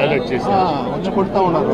వచ్చి కొడుతూ ఉన్నారు.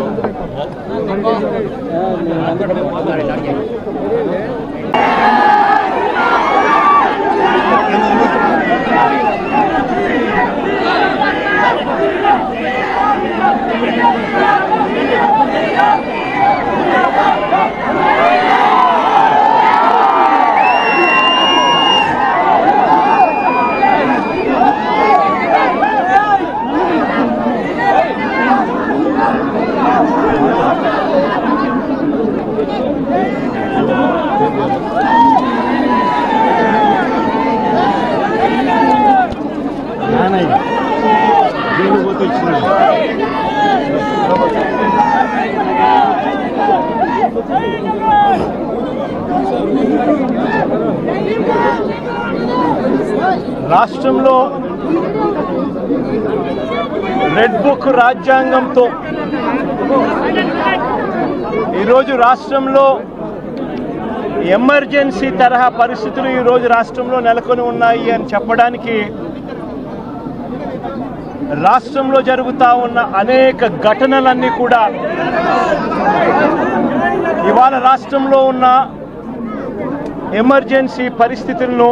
రాష్ట్రంలో రెడ్ బుక్ రాజ్యాంగంతో ఈరోజు రాష్ట్రంలో ఎమర్జెన్సీ తరహా పరిస్థితులు ఈరోజు రాష్ట్రంలో నెలకొని ఉన్నాయి అని చెప్పడానికి రాష్ట్రంలో జరుగుతూ ఉన్న అనేక ఘటనలన్నీ కూడా ఇవాళ రాష్ట్రంలో ఉన్న ఎమర్జెన్సీ పరిస్థితులను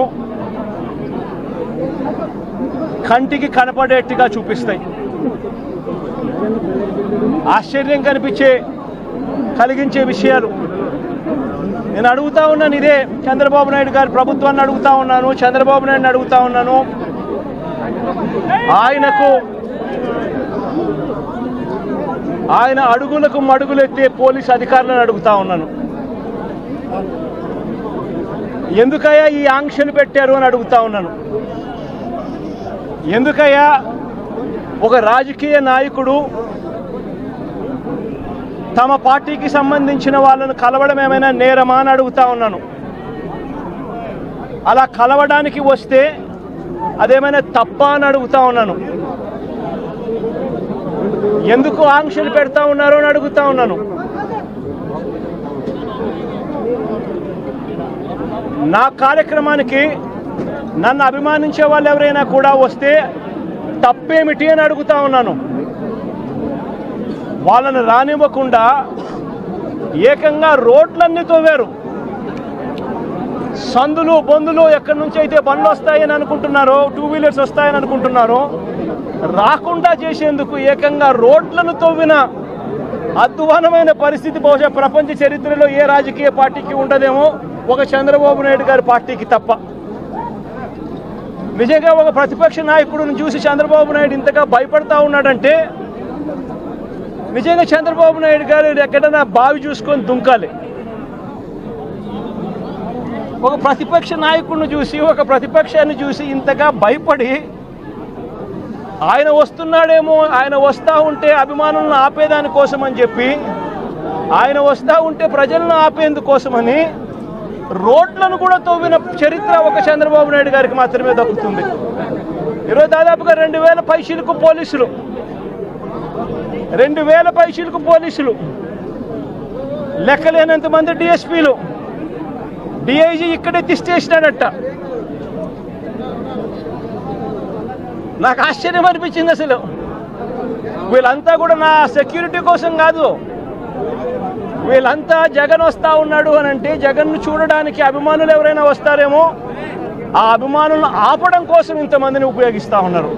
కంటికి కనపడేట్టుగా చూపిస్తాయి. ఆశ్చర్యం కలిగించే విషయాలు నేను అడుగుతా ఉన్నాను. ఇదే చంద్రబాబు నాయుడు గారి ప్రభుత్వాన్ని అడుగుతా ఉన్నాను, చంద్రబాబు నాయుడుని అడుగుతా ఉన్నాను. ఆయన అడుగులకు మడుగులెత్తే పోలీసు అధికారులను అడుగుతా ఉన్నాను. ఎందుకయ్యా ఈ ఆంక్షలు పెట్టారు అని అడుగుతా ఉన్నాను. ఎందుకయ్యా ఒక రాజకీయ నాయకుడు తమ పార్టీకి సంబంధించిన వాళ్ళను కలవడం ఏమైనా నేరమా అని అడుగుతా ఉన్నాను. అలా కలవడానికి వస్తే అదేమైనా తప్ప అని అడుగుతా ఉన్నాను. ఎందుకు ఆంక్షలు పెడతా ఉన్నారో అని అడుగుతా ఉన్నాను. నా కార్యక్రమానికి నన్ను అభిమానించే వాళ్ళు ఎవరైనా కూడా వస్తే తప్పేమిటి అని అడుగుతా ఉన్నాను. వాళ్ళను రానివ్వకుండా ఏకంగా రోడ్లన్నీ తవ్వారు. సందులు బొందులు ఎక్కడి నుంచి అయితే బండ్లు వస్తాయని అనుకుంటున్నారో, 2 వీలర్స్ వస్తాయని అనుకుంటున్నారో రాకుండా చేసేందుకు ఏకంగా రోడ్లను తవ్విన అధ్వానమైన పరిస్థితి బహుశా ప్రపంచ చరిత్రలో ఏ రాజకీయ పార్టీకి ఉండదేమో, ఒక చంద్రబాబు నాయుడు గారి పార్టీకి తప్ప. నిజంగా ఒక ప్రతిపక్ష నాయకుడిని చూసి చంద్రబాబు నాయుడు ఇంతగా భయపడతా ఉన్నాడంటే నిజంగా చంద్రబాబు నాయుడు గారు ఎక్కడైనా బావి చూసుకొని దుంకాలి. ఒక ప్రతిపక్ష నాయకుడిని చూసి, ఒక ప్రతిపక్షాన్ని చూసి ఇంతగా భయపడి ఆయన వస్తున్నాడేమో, ఆయన వస్తూ ఉంటే అభిమానులను ఆపేదానికోసం అని చెప్పి, ఆయన వస్తూ ఉంటే ప్రజలను ఆపేందుకోసమని రోడ్లను కూడా తవ్విన చరిత్ర ఒక చంద్రబాబు నాయుడు గారికి మాత్రమే దక్కుతుంది. ఈరోజు దాదాపుగా 2000 పైచీలకు పోలీసులు, 2000 పైచీలకు పోలీసులు, లెక్కలేనంత మంది డిఎస్పీలు, డిఐజీ ఇక్కడే తిష్టేసినాడట. నాకు ఆశ్చర్యం అనిపించింది. అసలు వీళ్ళంతా కూడా నా సెక్యూరిటీ కోసం కాదు, వీళ్ళంతా జగన్ వస్తూ ఉన్నాడు అని అంటే జగన్ను చూడడానికి అభిమానులు ఎవరైనా వస్తారేమో, ఆ అభిమానులను ఆపడం కోసం ఇంతమందిని ఉపయోగిస్తూ ఉన్నారు.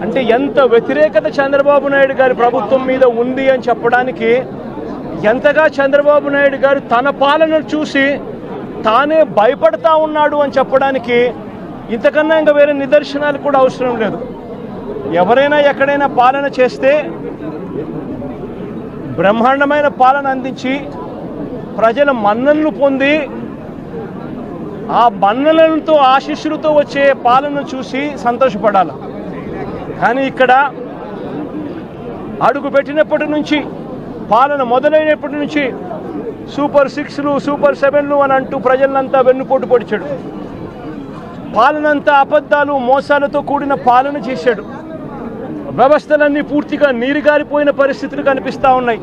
అంటే ఎంత వ్యతిరేకత చంద్రబాబు నాయుడు గారి ప్రభుత్వం మీద ఉంది అని చెప్పడానికి, ఎంతగా చంద్రబాబు నాయుడు గారు తన పాలనను చూసి తానే భయపడతా ఉన్నాడు అని చెప్పడానికి ఇంతకన్నా ఇంకా వేరే నిదర్శనాలు కూడా అవసరం లేదు. ఎవరైనా ఎక్కడైనా పాలన చేస్తే బ్రహ్మాండమైన పాలన అందించి ప్రజల మన్ననలు పొంది ఆ మన్ననలతో ఆశీస్సులతో వచ్చే పాలనను చూసి సంతోషపడాలి. కానీ ఇక్కడ అడుగు పెట్టినప్పటి నుంచి, పాలన మొదలైనప్పటి నుంచి సూపర్ 6లు, సూపర్ 7లు అని అంటూ ప్రజలంతా వెన్నుపోటు పొడిచాడు. పాలనంతా అబద్ధాలు, మోసాలతో కూడిన పాలన చేశాడు. వ్యవస్థలన్నీ పూర్తిగా నీరుగారిపోయిన పరిస్థితులు కనిపిస్తూ ఉన్నాయి.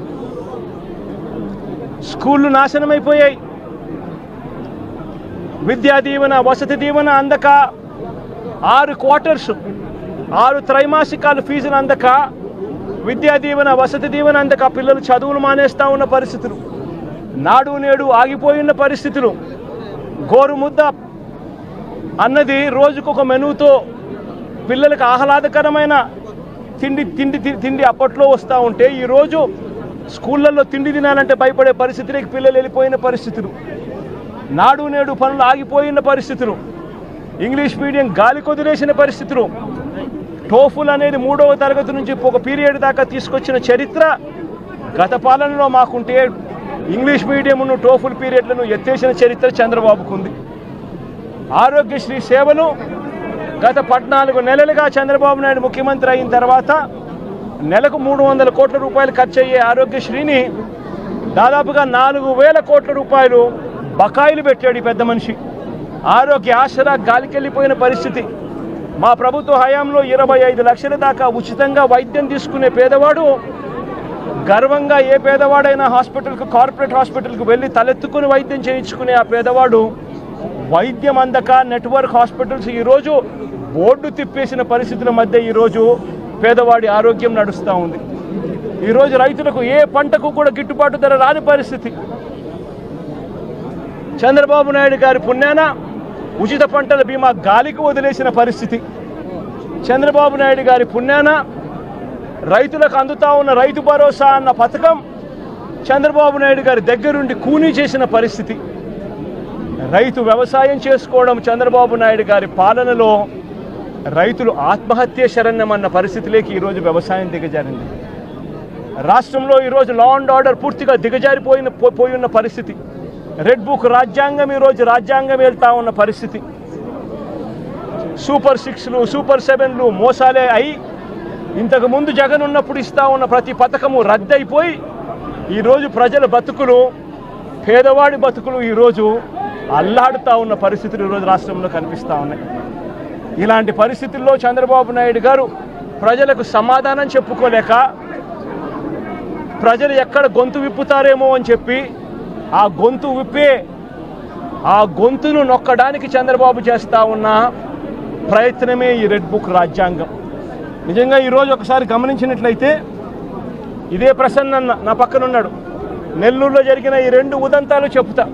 స్కూళ్ళు నాశనమైపోయాయి. విద్యా దీవెన, వసతి దీవెన అందక, 6 క్వార్టర్స్, 6 త్రైమాసికాలు ఫీజులు అందక విద్యా దీవెన వసతి దీవెన అందక పిల్లలు చదువులు మానేస్తూ ఉన్న పరిస్థితులు, నాడు నేడు ఆగిపోయిన పరిస్థితులు, గోరుముద్ద అన్నది రోజుకొక మెనూతో పిల్లలకు ఆహ్లాదకరమైన తిండి అప్పట్లో వస్తూ ఉంటే ఈరోజు స్కూళ్ళల్లో తిండి తినాలంటే భయపడే పరిస్థితులకి పిల్లలు వెళ్ళిపోయిన పరిస్థితులు, నాడు నేడు పనులు ఆగిపోయిన పరిస్థితులు, ఇంగ్లీష్ మీడియం గాలి కొదిలేసిన పరిస్థితులు, టోఫుల్ అనేది 3వ తరగతి నుంచి ఒక పీరియడ్ దాకా తీసుకొచ్చిన చరిత్ర గత పాలనలో మాకుంటే ఇంగ్లీష్ మీడియంను టోఫుల్ పీరియడ్లను ఎత్తేసిన చరిత్ర చంద్రబాబుకు ఉంది. ఆరోగ్యశ్రీ సేవలు గత 14 నెలలుగా చంద్రబాబు నాయుడు ముఖ్యమంత్రి అయిన తర్వాత నెలకు 300 కోట్ల రూపాయలు ఖర్చు అయ్యే ఆరోగ్యశ్రీని దాదాపుగా 4,000 కోట్ల రూపాయలు బకాయిలు పెట్టాడు ఈ పెద్ద మనిషి. ఆరోగ్య ఆసరా గాలికెళ్ళిపోయిన పరిస్థితి. మా ప్రభుత్వ హయాంలో 25 లక్షల దాకా ఉచితంగా వైద్యం తీసుకునే పేదవాడు గర్వంగా ఏ పేదవాడైనా హాస్పిటల్కు కార్పొరేట్ హాస్పిటల్కు వెళ్ళి తలెత్తుకుని వైద్యం చేయించుకునే ఆ పేదవాడు వైద్యం అందక నెట్వర్క్ హాస్పిటల్స్ ఈరోజు బోర్డు తిప్పేసిన పరిస్థితుల మధ్య ఈరోజు పేదవాడి ఆరోగ్యం నడుస్తూ ఉంది. ఈరోజు రైతులకు ఏ పంటకు కూడా గిట్టుబాటు ధర రాని పరిస్థితి. చంద్రబాబు నాయుడు గారి పుణ్యాన ఉచిత పంటల బీమా గాలికి వదిలేసిన పరిస్థితి. చంద్రబాబు నాయుడు గారి పుణ్యాన రైతులకు అందుతా ఉన్న రైతు భరోసా అన్న పథకం చంద్రబాబు నాయుడు గారి దగ్గరుండి కూనీ చేసిన పరిస్థితి. రైతు వ్యవసాయం చేసుకోవడం చంద్రబాబు నాయుడు గారి పాలనలో రైతులు ఆత్మహత్య శరణ్యమన్న పరిస్థితిలోకి ఈరోజు వ్యవసాయం దిగజారింది. రాష్ట్రంలో ఈరోజు లా అండ్ ఆర్డర్ పూర్తిగా పోయిన పరిస్థితి. రెడ్ బుక్ రాజ్యాంగం ఈరోజు రాజ్యాంగం వెళ్తా ఉన్న పరిస్థితి. సూపర్ 6లు సూపర్ 7లు మోసాలే అయి ఇంతకుముందు జగన్ ఉన్నప్పుడు ఇస్తా ఉన్న ప్రతి పథకము రద్దయిపోయి ఈరోజు ప్రజల బతుకులు పేదవాడి బతుకులు ఈరోజు అల్లాడుతూ ఉన్న పరిస్థితులు ఈరోజు రాష్ట్రంలో కనిపిస్తూ ఉన్నాయి. ఇలాంటి పరిస్థితుల్లో చంద్రబాబు నాయుడు గారు ప్రజలకు సమాధానం చెప్పుకోలేక ప్రజలు ఎక్కడ గొంతు విప్పుతారేమో అని చెప్పి ఆ గొంతును నొక్కడానికి చంద్రబాబు చేస్తూ ఉన్న ప్రయత్నమే ఈ రెడ్ బుక్ రాజ్యాంగం. నిజంగా ఈరోజు ఒకసారి గమనించినట్లయితే ఇదే ప్రసన్న నా పక్కన ఉన్నాడు. నెల్లూరులో జరిగిన ఈ 2 ఉదంతాలు చెప్తా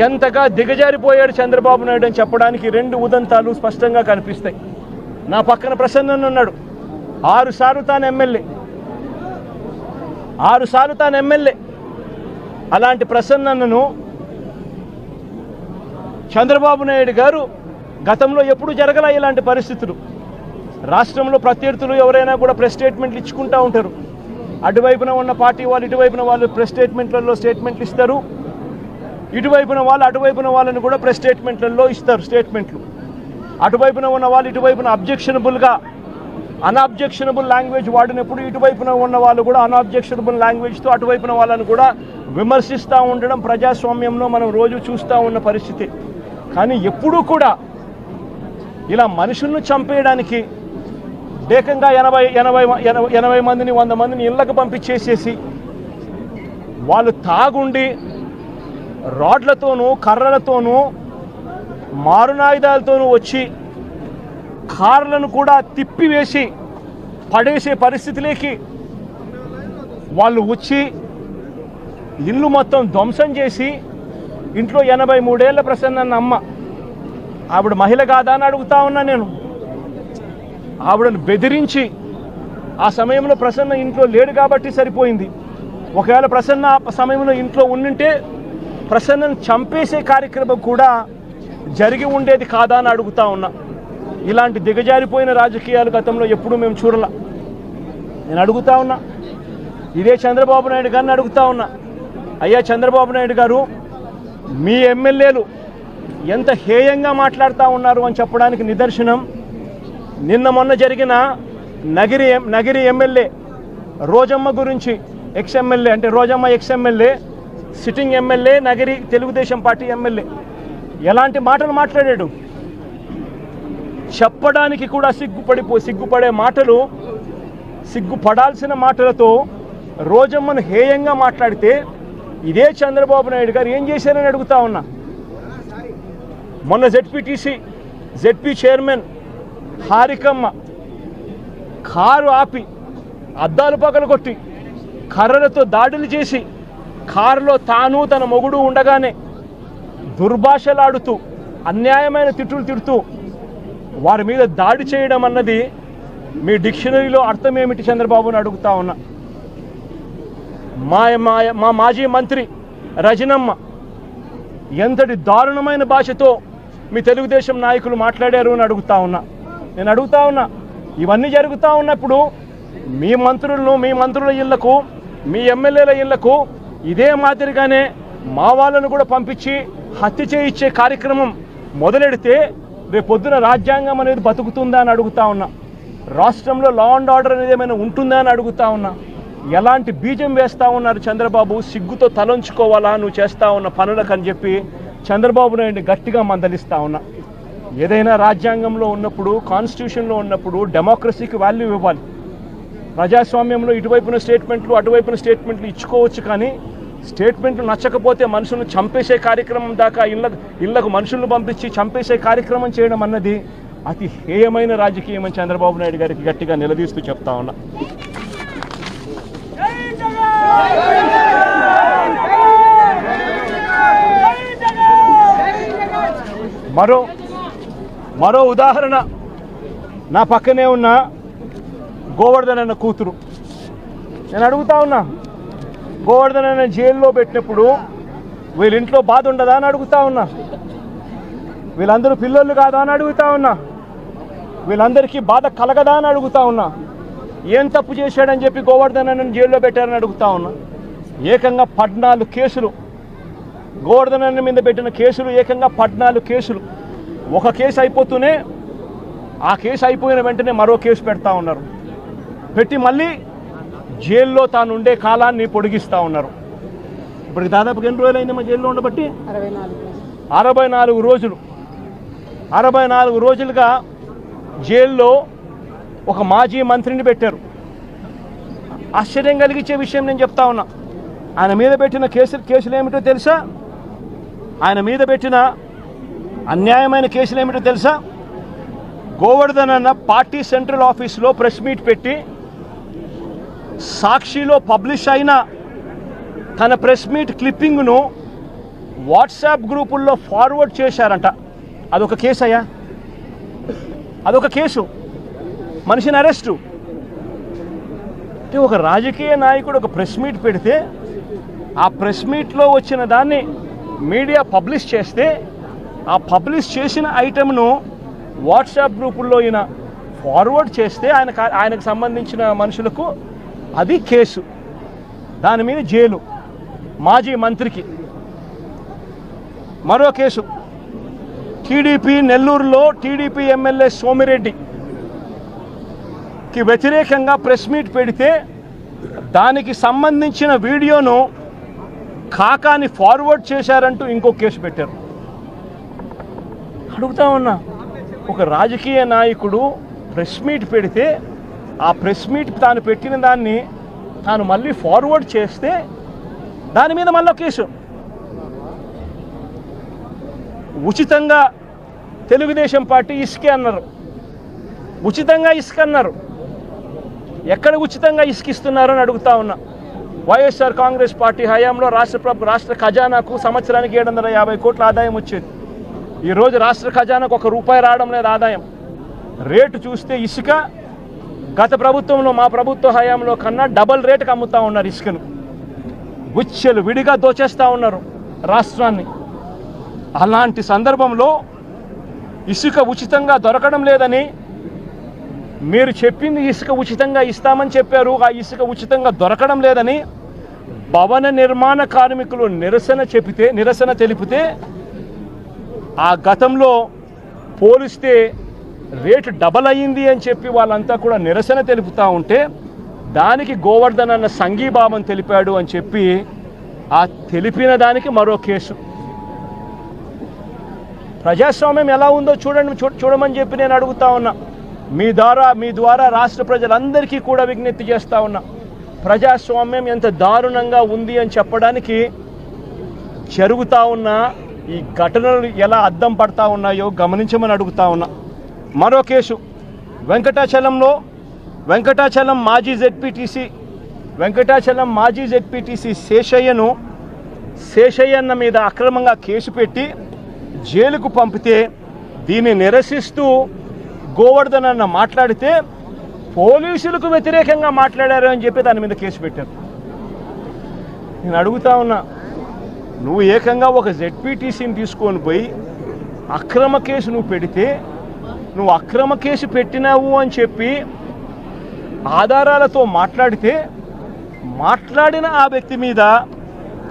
ఎంతగా దిగజారిపోయాడు చంద్రబాబు నాయుడు అని చెప్పడానికి 2 ఉదంతాలు స్పష్టంగా కనిపిస్తాయి. నా పక్కన ప్రసన్న ఉన్నాడు. 6 సార్లు తాను ఎమ్మెల్యే. అలాంటి ప్రసన్నను చంద్రబాబు నాయుడు గారు గతంలో ఎప్పుడు జరగల ఇలాంటి పరిస్థితులు. రాష్ట్రంలో ప్రత్యర్థులు ఎవరైనా కూడా ప్రెస్ స్టేట్మెంట్లు ఇచ్చుకుంటూ ఉంటారు. అటువైపున ఉన్న పార్టీ వాళ్ళు ఇటువైపున వాళ్ళు ప్రెస్ స్టేట్మెంట్లలో స్టేట్మెంట్లు ఇస్తారు. ఇటువైపున వాళ్ళు అటువైపున వాళ్ళని కూడా ప్రెస్ స్టేట్మెంట్లలో ఇస్తారు స్టేట్మెంట్లు. అటువైపున ఉన్న వాళ్ళు ఇటువైపున అన్అబ్జెక్షనబుల్ లాంగ్వేజ్ వాడినప్పుడు ఇటువైపున ఉన్న వాళ్ళు కూడా అన్అబ్జెక్షనబుల్ లాంగ్వేజ్తో అటువైపున వాళ్ళని కూడా విమర్శిస్తూ ఉండడం ప్రజాస్వామ్యంలో మనం రోజు చూస్తూ ఉన్న పరిస్థితి. కానీ ఎప్పుడూ కూడా ఇలా మనుషులను చంపేయడానికి ఏకంగా 80 మందిని 100 మందిని ఇళ్లకు పంపించేసేసి వాళ్ళు తాగుండి రాడ్లతోనూ కర్రలతోనూ మారునాయుధాలతోనూ వచ్చి కార్లను కూడా తిప్పివేసి పడేసే పరిస్థితిలోకి వాళ్ళు వచ్చి ఇల్లు మొత్తం ధ్వంసం చేసి ఇంట్లో 83 ఏళ్ల ప్రసన్న అమ్మ ఆవిడ మహిళ కాదా అని అడుగుతా ఉన్నా నేను. ఆవిడను బెదిరించి ఆ సమయంలో ప్రసన్న ఇంట్లో లేడు కాబట్టి సరిపోయింది. ఒకవేళ ప్రసన్న ఆ సమయంలో ఇంట్లో ఉండింటే ప్రసన్నను చంపేసే కార్యక్రమం కూడా జరిగి ఉండేది కాదా అని అడుగుతా ఉన్నా. ఇలాంటి దిగజారిపోయిన రాజకీయాలు గతంలో ఎప్పుడూ మేము చూడాల. నేను అడుగుతా ఉన్నా, ఇదే చంద్రబాబు నాయుడు గారిని అడుగుతా ఉన్నా, అయ్యా చంద్రబాబు నాయుడు గారు మీ ఎమ్మెల్యేలు ఎంత హేయంగా మాట్లాడుతూ ఉన్నారు అని చెప్పడానికి నిదర్శనం నిన్న మొన్న జరిగిన నగిరి ఎమ్మెల్యే రోజమ్మ గురించి ఎక్స్ఎమ్మెల్యే అంటే Rojamma ex MLA sitting MLA Nagari Telugu Desam party MLA ఎలాంటి మాటలు మాట్లాడాడు. చెప్పడానికి కూడా సిగ్గుపడే మాటలు, సిగ్గుపడాల్సిన మాటలతో రోజమ్మను హేయంగా మాట్లాడితే ఇదే చంద్రబాబు నాయుడు గారు ఏం చేశారని అడుగుతా ఉన్నా. మొన్న జెడ్పీ చైర్మన్ హారికమ్మ కారు ఆపి అద్దాలు పగలగొట్టి కర్రలతో దాడులు చేసి కారులో తాను తన మొగుడు ఉండగానే దుర్భాషలాడుతూ అన్యాయమైన తిట్టులు తిడుతూ వారి మీద దాడి చేయడం అన్నది మీ డిక్షనరీలో అర్థం ఏమిటి చంద్రబాబుని అడుగుతా ఉన్నా. మా మాజీ మంత్రి రజనమ్మ ఎంతటి దారుణమైన భాషతో మీ తెలుగుదేశం నాయకులు మాట్లాడారు అని అడుగుతా ఉన్నా. నేను అడుగుతా ఉన్నా, ఇవన్నీ జరుగుతూ ఉన్నప్పుడు మీ మంత్రుల ఇళ్లకు, మీ ఎమ్మెల్యేల ఇళ్లకు ఇదే మాదిరిగానే మా వాళ్ళను కూడా పంపించి హత్య చేయించే కార్యక్రమం మొదలెడితే రేపొద్దున రాజ్యాంగం అనేది బతుకుతుందా అని అడుగుతా ఉన్నా. రాష్ట్రంలో లా అండ్ ఆర్డర్ అనేది ఏమైనా ఉంటుందా అని అడుగుతా ఉన్నా. ఎలాంటి బీజం వేస్తూ ఉన్నారు చంద్రబాబు? సిగ్గుతో తలంచుకోవాలా నువ్వు చేస్తూ ఉన్న పనులకు అని చెప్పి చంద్రబాబు నాయుడిని గట్టిగా మందలిస్తూ ఉన్నా. ఏదైనా రాజ్యాంగంలో ఉన్నప్పుడు, కాన్స్టిట్యూషన్లో ఉన్నప్పుడు డెమోక్రసీకి వాల్యూ ఇవ్వాలి. ప్రజాస్వామ్యంలో ఇటువైపున స్టేట్మెంట్లు అటువైపున స్టేట్మెంట్లు ఇచ్చుకోవచ్చు, కానీ స్టేట్మెంట్లు నచ్చకపోతే మనుషులను చంపేసే కార్యక్రమం దాకా ఇళ్లకు మనుషులను పంపించి చంపేసే కార్యక్రమం చేయడం అన్నది అతి హేయమైన రాజకీయం అని చంద్రబాబు నాయుడు గారికి గట్టిగా నిలదీస్తూ చెప్తా ఉన్నా. మరో ఉదాహరణ, నా పక్కనే ఉన్న గోవర్ధన్ అన్న కూతురు. నేను అడుగుతా ఉన్నా, గోవర్ధన్ అన్న జైల్లో పెట్టినప్పుడు వీళ్ళ ఇంట్లో బాధ ఉండదా అని అడుగుతా ఉన్నా. వీళ్ళందరూ పిల్లలు కాదా అని అడుగుతా ఉన్నా. వీళ్ళందరికీ బాధ కలగదా అని అడుగుతా ఉన్నా. ఏం తప్పు చేశాడని చెప్పి గోవర్ధన్ అన్నని జైల్లో పెట్టారని అడుగుతా ఉన్నా. ఏకంగా 14 కేసులు, గోవర్ధన్ అన్న మీద పెట్టిన కేసులు ఏకంగా 14 కేసులు. ఒక కేసు అయిపోతూనే ఆ కేసు అయిపోయిన వెంటనే మరో కేసు పెడతా ఉన్నారు. పెట్టి మళ్ళీ జైల్లో తాను ఉండే కాలాన్ని పొడిగిస్తూ ఉన్నారు. ఇప్పటికి దాదాపు ఎన్ని రోజులు అయిందమ్మా జైల్లో ఉండబట్టి? 64 రోజులు. 64 రోజులుగా జైల్లో ఒక మాజీ మంత్రిని పెట్టారు. ఆశ్చర్యం కలిగించే విషయం నేను చెప్తా ఉన్నా. ఆయన మీద పెట్టిన కేసులు ఏమిటో తెలుసా? ఆయన మీద పెట్టిన అన్యాయమైన కేసులు ఏమిటో తెలుసా? గోవర్ధన్ అన్న పార్టీ సెంట్రల్ ఆఫీస్లో ప్రెస్ మీట్ పెట్టి సాక్షిలో పబ్లిష్ అయిన తన ప్రెస్ మీట్ క్లిప్పింగ్ను వాట్సాప్ గ్రూపుల్లో ఫార్వర్డ్ చేశారంట. అదొక కేసు అయ్యా, అదొక కేసు. మనిషిని అరెస్టు. అంటే ఒక రాజకీయ నాయకుడు ఒక ప్రెస్ మీట్ పెడితే ఆ ప్రెస్ మీట్లో వచ్చిన దాన్ని మీడియా పబ్లిష్ చేస్తే ఆ పబ్లిష్ చేసిన ఐటెంను వాట్సాప్ గ్రూపుల్లో ఈయన ఫార్వర్డ్ చేస్తే ఆయనకు సంబంధించిన మనుషులకు అది కేసు. దాని మీద జైలు. మాజీ మంత్రికి మరో కేసు. టీడీపీ నెల్లూరులో టీడీపీ ఎమ్మెల్యే సోమిరెడ్డికి వ్యతిరేకంగా ప్రెస్ మీట్ పెడితే దానికి సంబంధించిన వీడియోను కాకాని ఫార్వర్డ్ చేశారంటూ ఇంకో కేసు పెట్టారు. అడుగుతా ఉన్నా, ఒక రాజకీయ నాయకుడు ప్రెస్ మీట్ పెడితే ఆ ప్రెస్ మీట్ తాను పెట్టిన దాన్ని తాను మళ్ళీ ఫార్వర్డ్ చేస్తే దాని మీద మళ్ళీ కేసు. ఉచితంగా తెలుగుదేశం పార్టీ ఇసుకే అన్నారు. ఉచితంగా ఇసుక అన్నారు. ఎక్కడ ఉచితంగా ఇసుకిస్తున్నారు అని అడుగుతా ఉన్నా. వైఎస్ఆర్ కాంగ్రెస్ పార్టీ హయాంలో రాష్ట్ర ఖజానాకు సంవత్సరానికి 750 కోట్ల ఆదాయం వచ్చేది. ఈరోజు రాష్ట్ర ఖజానాకు ₹1 రావడం లేదు ఆదాయం. రేటు చూస్తే ఇసుక గత ప్రభుత్వంలో, మా ప్రభుత్వ హయాంలో కన్నా డబల్ రేటుకి అమ్ముతూ ఉన్నారు ఇసుకను. గుచ్చెలు విడిగా దోచేస్తూ ఉన్నారు రాష్ట్రాన్ని. అలాంటి సందర్భంలో ఇసుక ఉచితంగా దొరకడం లేదని, మీరు చెప్పింది ఇసుక ఉచితంగా ఇస్తామని చెప్పారు, ఆ ఇసుక ఉచితంగా దొరకడం లేదని భవన నిర్మాణ కార్మికులు నిరసన తెలిపితే ఆ గతంలో పోలిస్తే రేటు డబల్ అయ్యింది అని చెప్పి వాళ్ళంతా కూడా నిరసన తెలుపుతూ ఉంటే దానికి గోవర్ధన్ అన్న సంఘీభావం తెలిపాడు అని చెప్పి ఆ తెలిపిన దానికి మరో కేసు. ప్రజాస్వామ్యం ఎలా ఉందో చూడమని చెప్పి నేను అడుగుతా ఉన్నా. మీ ద్వారా రాష్ట్ర ప్రజలందరికీ కూడా విజ్ఞప్తి చేస్తూ ఉన్నా. ప్రజాస్వామ్యం ఎంత దారుణంగా ఉంది అని చెప్పడానికి జరుగుతూ ఉన్న ఈ ఘటనలు ఎలా అద్దం పడతా ఉన్నాయో గమనించమని అడుగుతా ఉన్నా. మరో కేసు, వెంకటాచలంలో వెంకటాచలం మాజీ జెడ్పీటీసీ శేషయ్యన్న మీద అక్రమంగా కేసు పెట్టి జైలుకు పంపితే దీన్ని నిరసిస్తూ గోవర్ధన్ అన్న మాట్లాడితే పోలీసులకు వ్యతిరేకంగా మాట్లాడారు అని చెప్పి దాని మీద కేసు పెట్టారు. నేను అడుగుతా ఉన్నా, నువ్వు ఏకంగా ఒక జెడ్పీటీసీని తీసుకొని పోయి అక్రమ కేసు నువ్వు పెడితే, నువ్వు అక్రమ కేసు పెట్టినావు అని చెప్పి ఆధారాలతో మాట్లాడిన ఆ వ్యక్తి మీద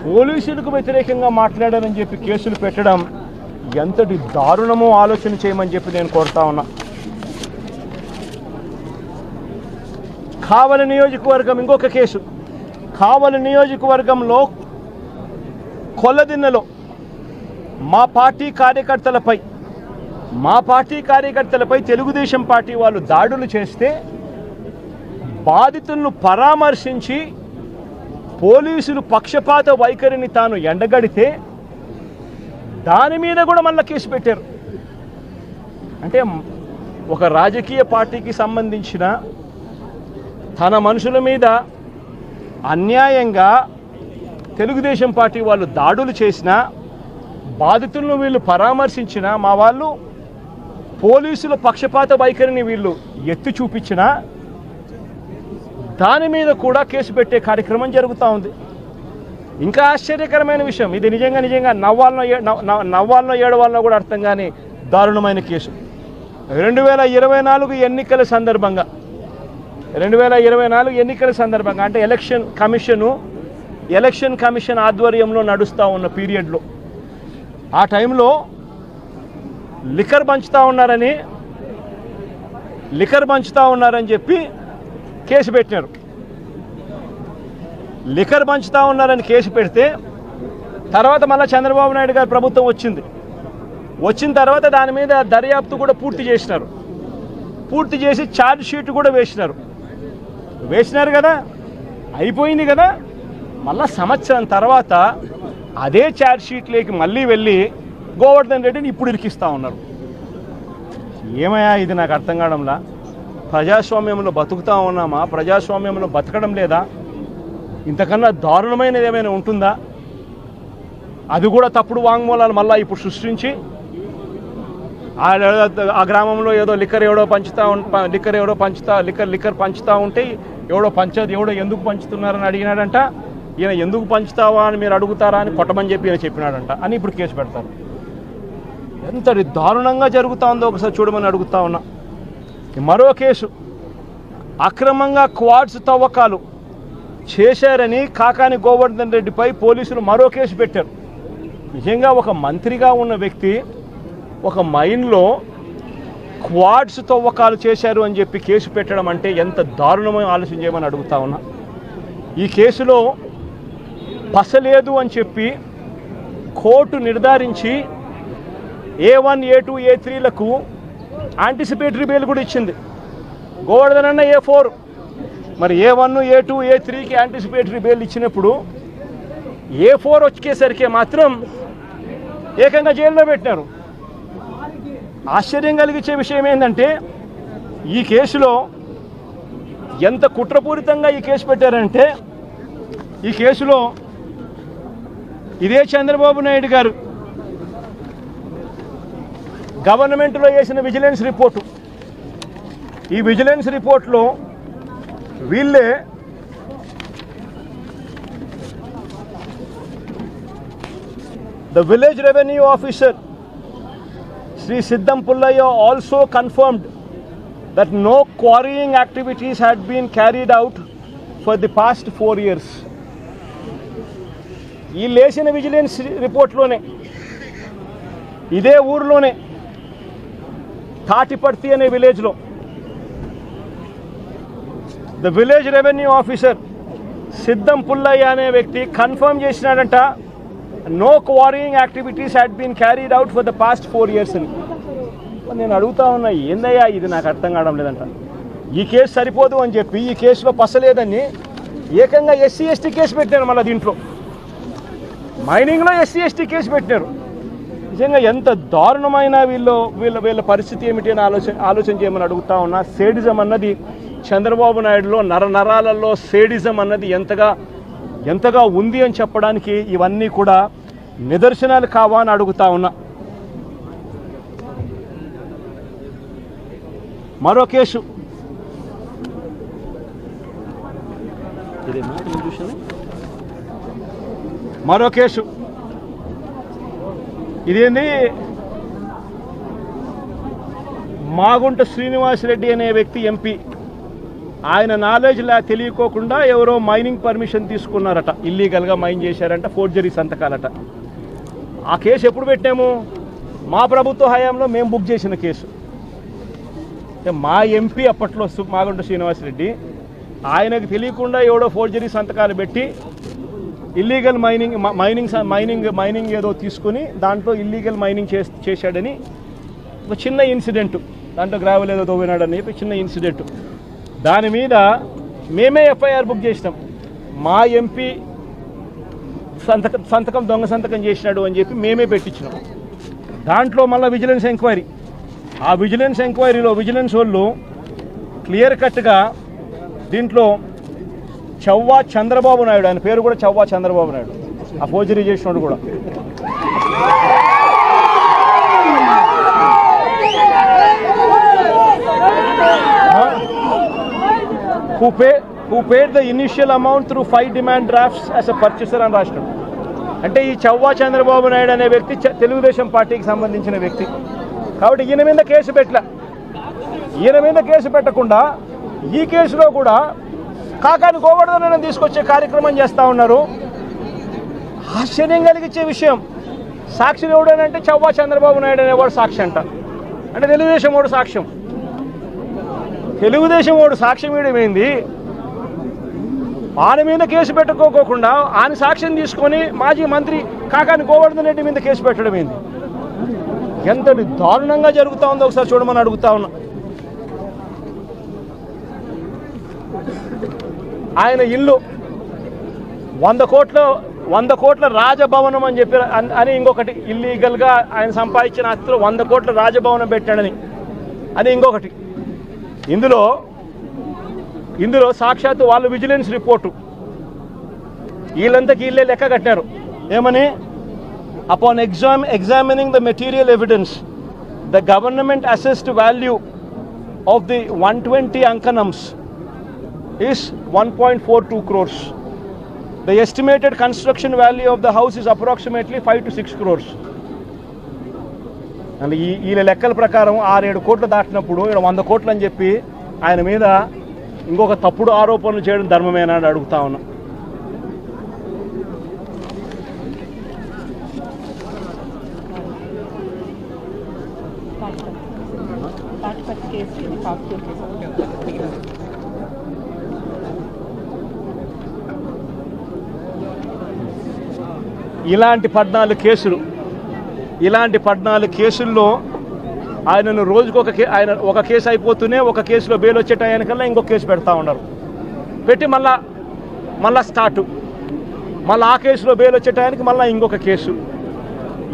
పోలీసులకు వ్యతిరేకంగా మాట్లాడారని చెప్పి కేసులు పెట్టడం ఎంతటి దారుణమో ఆలోచన చేయమని చెప్పి నేను కోరుతా ఉన్నా. కావలి నియోజకవర్గం ఇంకొక కేసు. కావలి నియోజకవర్గంలో కొల్లదిన్నెలో మా పార్టీ కార్యకర్తలపై తెలుగుదేశం పార్టీ వాళ్ళు దాడులు చేస్తే బాధితులను పరామర్శించి పోలీసులు పక్షపాత వైఖరిని తాను ఎండగడితే దాని మీద కూడా మళ్ళీ కేసు పెట్టారు. అంటే ఒక రాజకీయ పార్టీకి సంబంధించిన తన మనుషుల మీద అన్యాయంగా తెలుగుదేశం పార్టీ వాళ్ళు దాడులు చేసినా, బాధితులను వీళ్ళు పరామర్శించినా, మా వాళ్ళు పోలీసుల పక్షపాత వైఖరిని వీళ్ళు ఎత్తి చూపించినా దాని మీద కూడా కేసు పెట్టే కార్యక్రమం జరుగుతూ ఉంది. ఇంకా ఆశ్చర్యకరమైన విషయం, ఇది నిజంగా నవ్వాలనో ఏడవాలనో కూడా అర్థం కాని దారుణమైన కేసు. 2024 ఎన్నికల సందర్భంగా అంటే ఎలక్షన్ కమిషన్ ఆధ్వర్యంలో నడుస్తూ ఉన్న పీరియడ్లో ఆ టైంలో లిక్కర్ పంచుతా ఉన్నారని కేసు పెట్టినారు. లిక్కర్ పంచుతా ఉన్నారని కేసు పెడితే తర్వాత మళ్ళీ చంద్రబాబు నాయుడు గారి ప్రభుత్వం వచ్చిన తర్వాత దాని మీద దర్యాప్తు కూడా పూర్తి చేసి ఛార్జ్ షీట్ కూడా వేసినారు కదా, అయిపోయింది కదా. మళ్ళా సంవత్సరం తర్వాత అదే ఛార్జ్ షీట్లోకి మళ్ళీ వెళ్ళి గోవర్ధన్ రెడ్డిని ఇప్పుడు ఇరికిస్తూ ఉన్నారు. ఏమయ్యా ఇది నాకు అర్థం కావడంలా. ప్రజాస్వామ్యంలో బతుకుతా ఉన్నామా? ప్రజాస్వామ్యంలో బతకడం లేదా? ఇంతకన్నా దారుణమైనది ఏమైనా ఉంటుందా? అది కూడా తప్పుడు వాంగ్మూలాలు మళ్ళీ ఇప్పుడు సృష్టించి ఆ గ్రామంలో ఏదో లిక్కర్ పంచుతా ఉంటే ఎవడో ఎందుకు పంచుతున్నారని అడిగినాడంట. ఈయన ఎందుకు పంచుతావా అని మీరు అడుగుతారా అని కొట్టమని చెప్పి ఈయన చెప్పినాడంట అని ఇప్పుడు కేసు పెడతారు. ఎంతటి దారుణంగా జరుగుతూ ఉందో ఒకసారి చూడమని అడుగుతా ఉన్నా. మరో కేసు, అక్రమంగా క్వాడ్స్ తవ్వకాలు చేశారని కాకాని గోవర్ధన్ రెడ్డిపై పోలీసులు మరో కేసు పెట్టారు. నిజంగా ఒక మంత్రిగా ఉన్న వ్యక్తి ఒక మైన్లో క్వాడ్స్ తవ్వకాలు చేశారు అని చెప్పి కేసు పెట్టడం అంటే ఎంత దారుణమో ఆలోచన చేయమని అడుగుతా ఉన్నా. ఈ కేసులో పసలేదు అని చెప్పి కోర్టు నిర్ధారించి A1, A2, A3లకు యాంటిసిపేటరీ బెయిల్ కూడా ఇచ్చింది. గోవర్ధన్ అన్న A4, మరి A1, A2, A3కి యాంటిసిపేటరీ బెయిల్ ఇచ్చినప్పుడు A4 వచ్చేసరికి మాత్రం ఏకంగా జైల్లో పెట్టినారు. ఆశ్చర్యం కలిగించే విషయం ఏంటంటే ఈ కేసులో ఎంత కుట్రపూరితంగా ఈ కేసు పెట్టారంటే, ఈ కేసులో ఇదే చంద్రబాబు నాయుడు గారు గవర్నమెంట్లో వేసిన విజిలెన్స్ రిపోర్టు, ఈ విజిలెన్స్ రిపోర్ట్లో వీళ్ళే the village revenue officer Sri Siddam Pullaya also confirmed that no quarrying activities had been carried out for the past 4 years. ఈ లేసిన విజిలెన్స్ రిపోర్ట్లోనే ఇదే ఊర్లోనే తాటిపర్తి అనే విలేజ్లో ద విలేజ్ రెవెన్యూ ఆఫీసర్ సిద్ధం పుల్లయ్య అనే వ్యక్తి కన్ఫర్మ్ చేసినాడంట, no quarrying activities had been carried out for the past 4 years అని. నేను అడుగుతా ఉన్నా, ఏందయ్యా ఇది నాకు అర్థం కావడం లేదంట. ఈ కేసు సరిపోదు అని చెప్పి ఈ కేసులో పసలేదని ఏకంగా SC ST కేసు పెట్టారు. మళ్ళీ దీంట్లో మైనింగ్లో SC ST కేసు పెట్టారు. నిజంగా ఎంత దారుణమైన వీళ్ళ పరిస్థితి ఏమిటి అని ఆలోచన చేయమని అడుగుతా ఉన్నా. సేడిజం అన్నది చంద్రబాబు నాయుడులో నరాలలో సేడిజం అన్నది ఎంతగా ఉంది అని చెప్పడానికి ఇవన్నీ కూడా నిదర్శనాలు కావా అని అడుగుతా ఉన్నా. మరో కేసు ఇదేంది, మాగుంట శ్రీనివాసరెడ్డి అనే వ్యక్తి ఎంపీ, ఆయన నాలెడ్జ్ తెలియకోకుండా ఎవరో మైనింగ్ పర్మిషన్ తీసుకున్నారట, ఇల్లీగల్గా మైన్ చేశారంట, ఫోర్జరీ సంతకాలట. ఆ కేసు ఎప్పుడు పెట్టాము? మా ప్రభుత్వ హయాంలో మేము బుక్ చేసిన కేసు. మా ఎంపీ అప్పట్లో మాగుంట శ్రీనివాసరెడ్డి, ఆయనకు తెలియకుండా ఎవడో ఫోర్జరీ సంతకాలు పెట్టి ఇల్లీగల్ మైనింగ్ ఏదో తీసుకుని దాంట్లో ఇల్లీగల్ మైనింగ్ చేశాడని ఒక చిన్న ఇన్సిడెంట్, దాంట్లో గ్రావెల్ ఏదో తోవినాడని చెప్పి చిన్న ఇన్సిడెంట్, దాని మీద మేమే ఎఫ్ఐఆర్ బుక్ చేసినాం. మా ఎంపీ సంతకం దొంగ సంతకం చేసినాడు అని చెప్పి మేమే పెట్టించినాం. దాంట్లో మళ్ళీ విజిలెన్స్ ఎంక్వైరీ, ఆ విజిలెన్స్ ఎంక్వైరీలో విజిలెన్స్ వాళ్ళు క్లియర్ కట్గా దీంట్లో చవ్వా చంద్రబాబు నాయుడు, ఆయన పేరు కూడా చవ్వా చంద్రబాబు నాయుడు, ఆ ఫోర్జరీ చేసినాడు కూడా, who paid the initial amount through 5 demand drafts as a purchaser అని రాష్ట్రం. అంటే ఈ చవ్వా చంద్రబాబు నాయుడు అనే వ్యక్తి తెలుగుదేశం పార్టీకి సంబంధించిన వ్యక్తి కాబట్టి ఈయన మీద కేసు పెట్టలే. ఈయన మీద కేసు పెట్టకుండా ఈ కేసులో కూడా కాకాని గోవర్ధన్ తీసుకొచ్చే కార్యక్రమం చేస్తూ ఉన్నారు. ఆశ్చర్యం కలిగించే విషయం, సాక్షి ఎవడనంటే చవ్వా చంద్రబాబు నాయుడు అనేవాడు సాక్షి అంట. అంటే తెలుగుదేశం వాడు సాక్ష్యం, తెలుగుదేశం వాడు సాక్ష్యం ఏమైంది? ఆయన మీద కేసు పెట్టుకోకుండా ఆయన సాక్ష్యం తీసుకొని మాజీ మంత్రి కాకాని గోవర్ధన్ రెడ్డి మీద కేసు పెట్టడం ఏంది? ఎంతటి దారుణంగా జరుగుతూ ఉందో ఒకసారి చూడమని అడుగుతా ఉన్నా. ఆయన ఇల్లు 100 కోట్ల రాజభవనం అని చెప్పి అని ఇంకొకటి, ఇల్లీగల్గా ఆయన సంపాదించిన ఆస్తిలో 100 కోట్ల రాజభవనం పెట్టాడని అని ఇంకొకటి. ఇందులో సాక్షాత్తు వాళ్ళు విజిలెన్స్ రిపోర్టు వీళ్ళంతకీ వీళ్ళే లెక్క కట్టారు. ఏమని? Upon examining the material evidence, the government assessed value of the 120 ankanams is 1.42 crores. The estimated construction value of the house is approximately 5 to 6 crores. And వీళ్ళ లెక్కల ప్రకారం 6-7 కోట్లు దాటినప్పుడు 100 కోట్లు అని చెప్పి ఆయన మీద ఇంకొక తప్పుడు ఆరోపణలు చేయడం ధర్మమేనా అని అడుగుతా ఉన్నా. ఇలాంటి 14 కేసుల్లో ఆయనను రోజుకు ఆయన ఒక కేసు అయిపోతూనే ఒక కేసులో బెయిల్ వచ్చే టయానికల్లా ఇంకొక కేసు పెడతా ఉన్నారు. పెట్టి మళ్ళా స్టార్టు, మళ్ళీ ఆ కేసులో బెయిల్ వచ్చే టయానికి మళ్ళీ ఇంకొక కేసు.